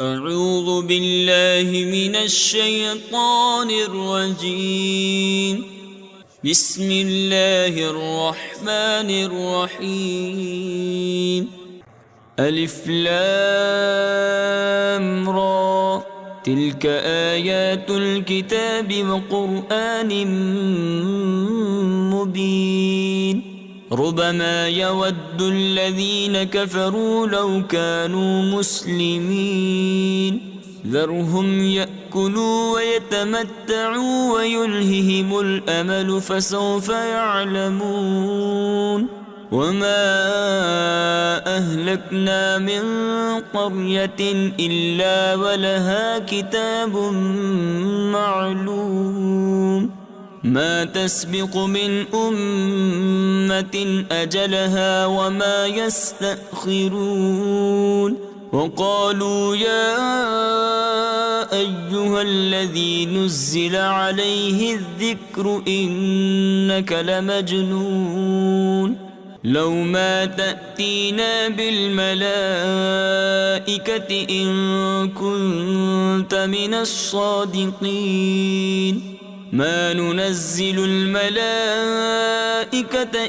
أعوذ بالله من الشيطان الرجيم. بسم الله الرحمن الرحيم. ألف لام را، تلك آيات الكتاب وقرآن مبين. ربما يود الذين كفروا لو كانوا مسلمين. ذرهم يأكلوا ويتمتعوا ويلههم الأمل فسوف يعلمون. وما أهلكنا من قرية إلا ولها كتاب معلوم. ما تسبق من أمة أجلها وما يستأخرون. وقالوا يا أيها الذي نزل عليه الذكر إنك لمجنون. لو ما تأتينا بالملائكة إن كنت من الصادقين. ما ننزل الملائكة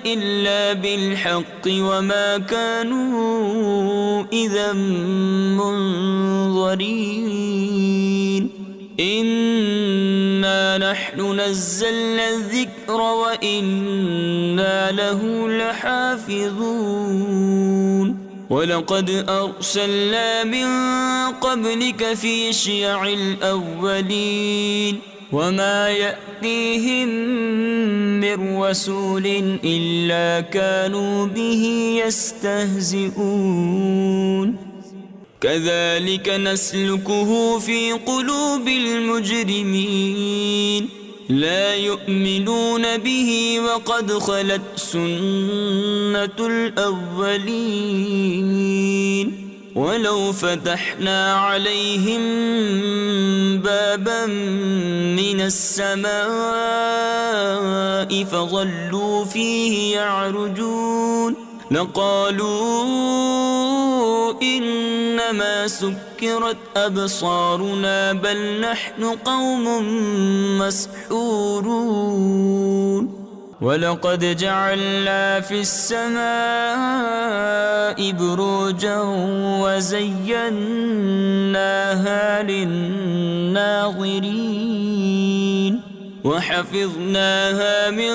إلا بالحق وما كانوا إذا منظرين. إنا نحن نزلنا الذكر وإنا له لحافظون. ولقد أرسلنا من قبلك في شيع الأولين وما يأتيهم من رسول إلا كانوا به يستهزئون. كذلك نسلكه في قلوب المجرمين. لا يؤمنون به وقد خلت سنة الأولين. ولو فتحنا عليهم بابا من السماء فظلوا فيه يعرجون لقالوا إنما سكرت أبصارنا بل نحن قوم مسحورون. ولقد جعلنا في السماء بروجا وزيناها للناظرين وحفظناها من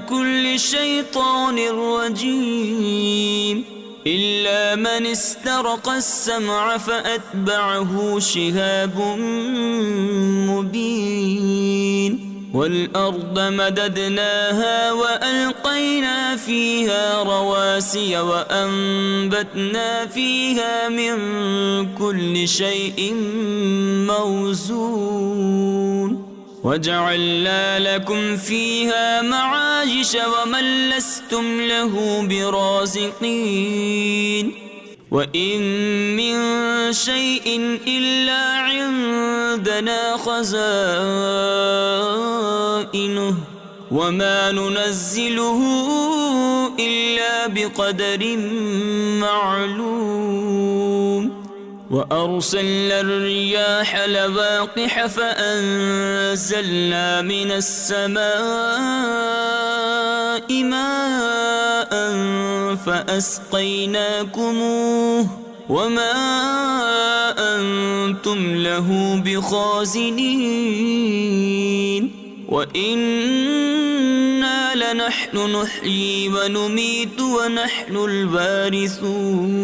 كل شيطان رجيم إلا من استرق السمع فأتبعه شهاب مبين. والأرض مددناها وألقينا فيها رواسي وأنبتنا فيها من كل شيء موزون. وجعلنا لكم فيها معايش ومن لستم له برازقين. وإن من شيء إلا عندنا خزائنه وما ننزله إلا بقدر معلوم. وأرسلنا الرياح لواقح فأنزلنا من السماء ماء فأسقيناكموه وما أنتم له بخازنين. وإنا لنحن نحيي ونميت ونحن الوارثون.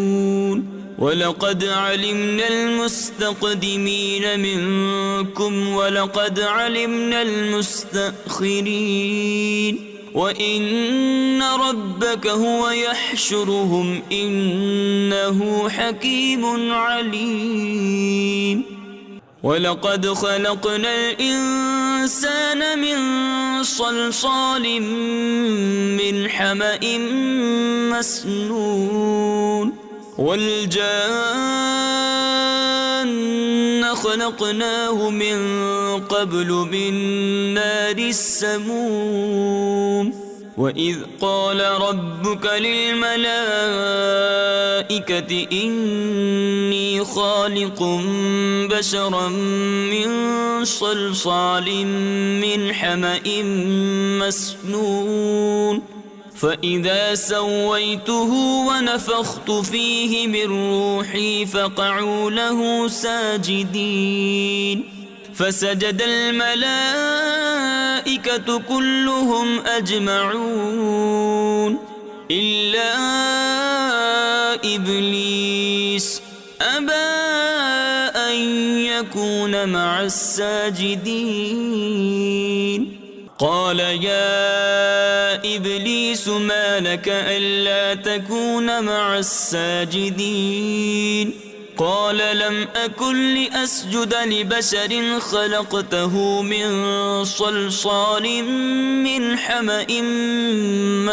ولقد علمنا المستقدمين منكم ولقد علمنا المستأخرين. وإن ربك هو يحشرهم إنه حكيم عليم. ولقد خلقنا الإنسان من صلصال من حمأ مسنون. والجان خلقناه من قبل من نار السموم. وإذ قال ربك للملائكة إني خالق بشرا من صلصال من حمأ مسنون فإذا سويته ونفخت فيه من روحي فقعوا له ساجدين فسجد الملائكة كلهم أجمعون إلا إبليس أبى أن يكون مع الساجدين قال يا إبليس ما لك ألا تكون مع الساجدين قال لم أكن لأسجد لبشر خلقته من صلصال من حمأ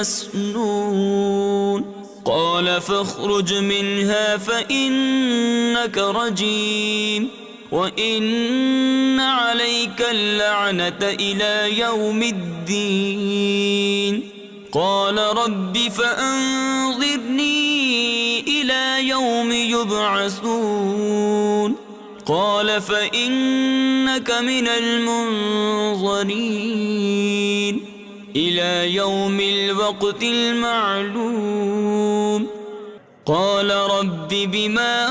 مسنون قال فاخرج منها فإنك رجيم وإن عليك اللعنة إلى يوم الدين قال رب فأنظرني إلى يوم يبعثون قال فإنك من المنظرين إلى يوم الوقت المعلوم قال رب بما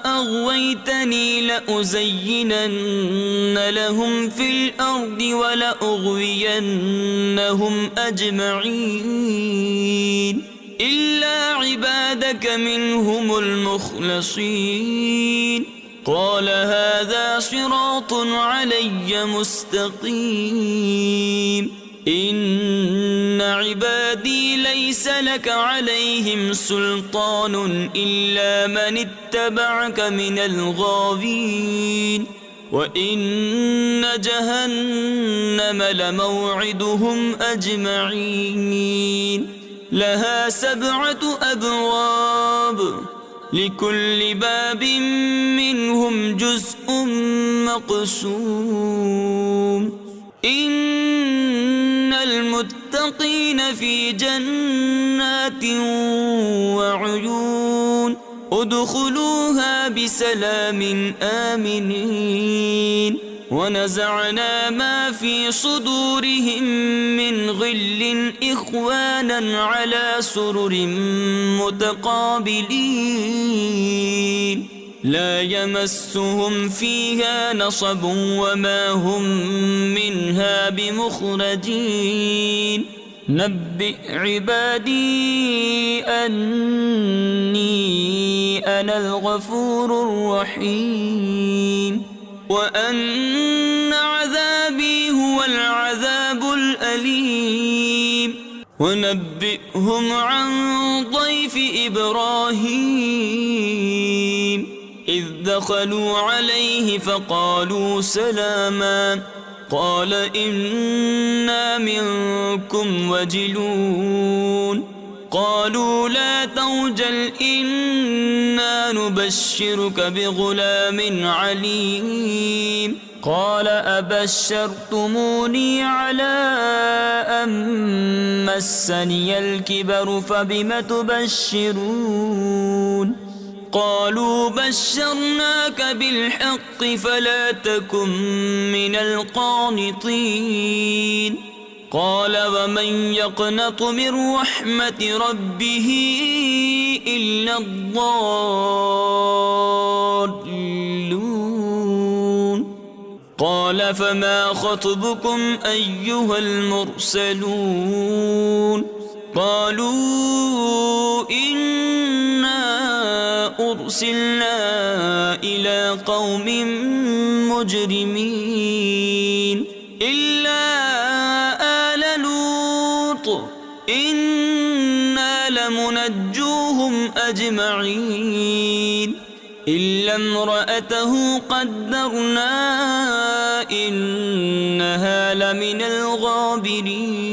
أغويتني لأزينن لهم في الأرض ولأغوينهم أجمعين إلا عبادك منهم المخلصين قال هذا صراط علي مستقيم إن عبادي ليس لك عليهم سلطان إلا من اتبعك من الغاوين وإن جهنم لموعدهم أجمعين لها 7 أبواب لكل باب منهم جزء مقسوم إن المتقين في جنات وعيون ادخلوها بسلام آمنين ونزعنا ما في صدورهم من غل إخوانا على سرر متقابلين لا يمسهم فيها نصب وما هم منها بمخرجين نبئ عبادي أني أنا الغفور الرحيم وأن عذابي هو العذاب الأليم ونبئهم عن ضيف إبراهيم إذ دخلوا عليه فقالوا سلاما قال إنا منكم وجلون قالوا لا توجل إنا نبشرك بغلام عليم قال أبشرتموني على أن مسني الكبر فبم تبشرون قالوا بشرناك بالحق فلا تكن من القانطين قال ومن يقنط من رحمة ربه إلا الضالون قال فما خطبكم أيها المرسلون قالوا إنا أرسلنا إلى قوم مجرمين إلا آل لوط إنا لمنجوهم أجمعين إلا امرأته قدرنا إنها لمن الغابرين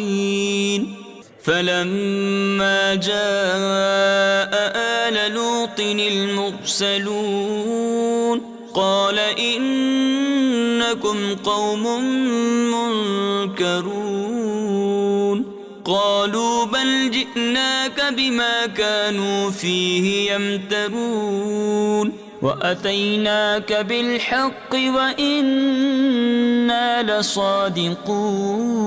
فلما جاء آل لوط المرسلون قال إنكم قوم منكرون قالوا بل جئناك بما كانوا فيه يمترون وأتيناك بالحق وإنا لصادقون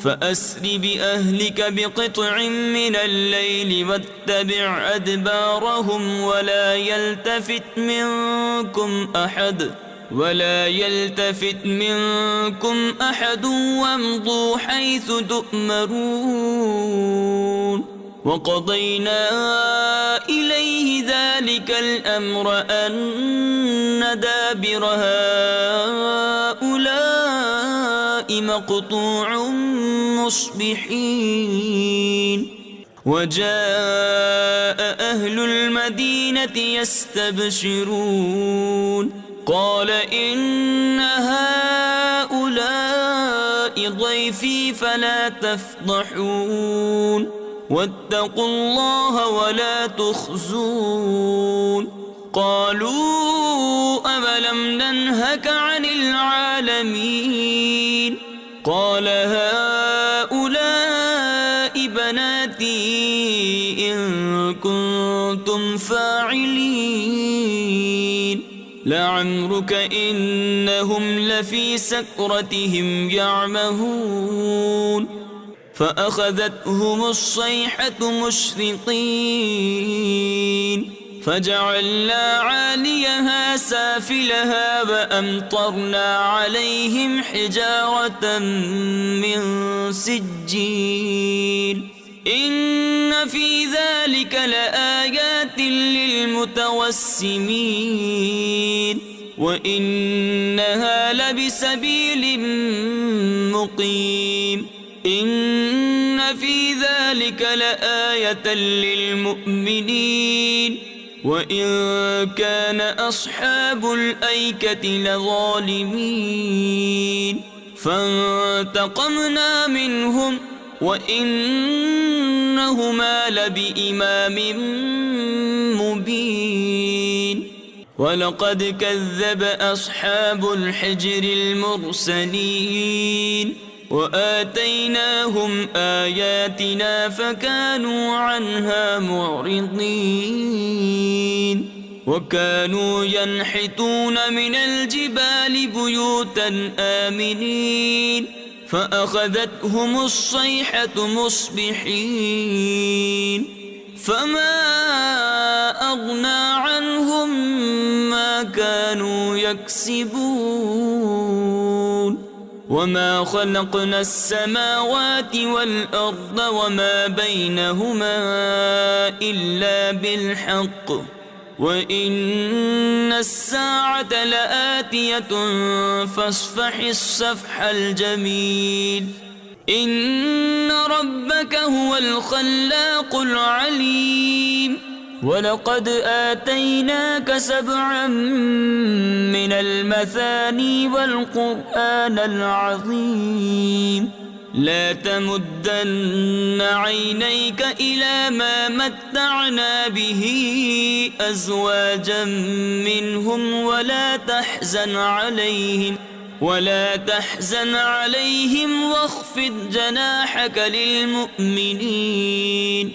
فأسر بأهلك بقطع من الليل واتبع أدبارهم ولا يلتفت منكم أحد وامضوا حيث تؤمرون وقضينا إليه ذلك الأمر أن دابر هؤلاء مقطوع مصبحين وجاء أهل المدينة يستبشرون قال إن هؤلاء ضيفي فلا تفضحون واتقوا الله ولا تخزون قالوا أولم ننهك عن العالمين قال هؤلاء بناتي إن كنتم فاعلين لعمرك إنهم لفي سكرتهم يعمهون فأخذتهم الصيحة مشرقين فجعلنا عاليها سافلها وأمطرنا عليهم حجارة من سجيل إن في ذلك لآيات للمتوسمين وإنها لبسبيل مقيم إن في ذلك لآية للمؤمنين وإن كان أصحاب الأيكة لظالمين فانتقمنا منهم وإنهما لبإمام مبين ولقد كذب أصحاب الحجر المرسلين وآتيناهم آياتنا فكانوا عنها معرضين وكانوا ينحتون من الجبال بيوتا آمنين فأخذتهم الصيحة مصبحين فما أغنى عنهم ما كانوا يكسبون وما خلقنا السماوات والأرض وما بينهما إلا بالحق وإن الساعة لآتية فاصفح الصفح الجميل إن ربك هو الخلاق العليم ولقد آتيناك 7 من المثاني والقرآن العظيم لا تمدن عينيك إلى ما متعنا به أزواجا منهم ولا تحزن عليهم واخفض جناحك للمؤمنين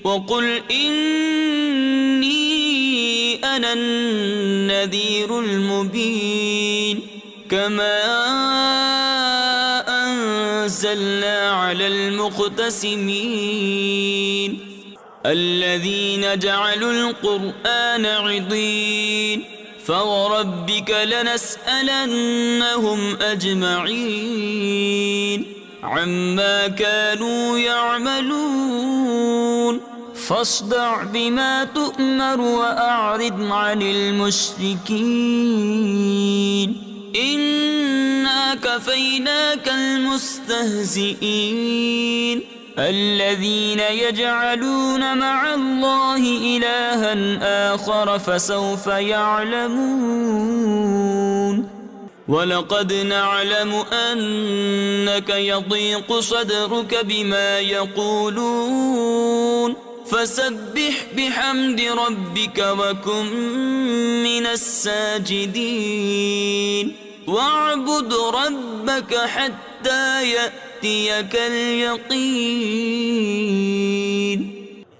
وقل إني أنا النذير المبين كما أنزلنا على المقتسمين الذين جعلوا القرآن عضين فوربك لنسألنهم أجمعين عما كانوا يعملون فاصدع بما تؤمر وأعرض عن المشركين إنا كفيناك المستهزئين الذين يجعلون مع الله إلها آخر فسوف يعلمون ولقد نعلم أنك يضيق صدرك بما يقولون فسبح بحمد ربك وكن من الساجدين واعبد ربك حتى يأتيك يأتيك اليقين.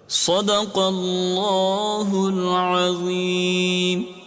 صدق الله العظيم.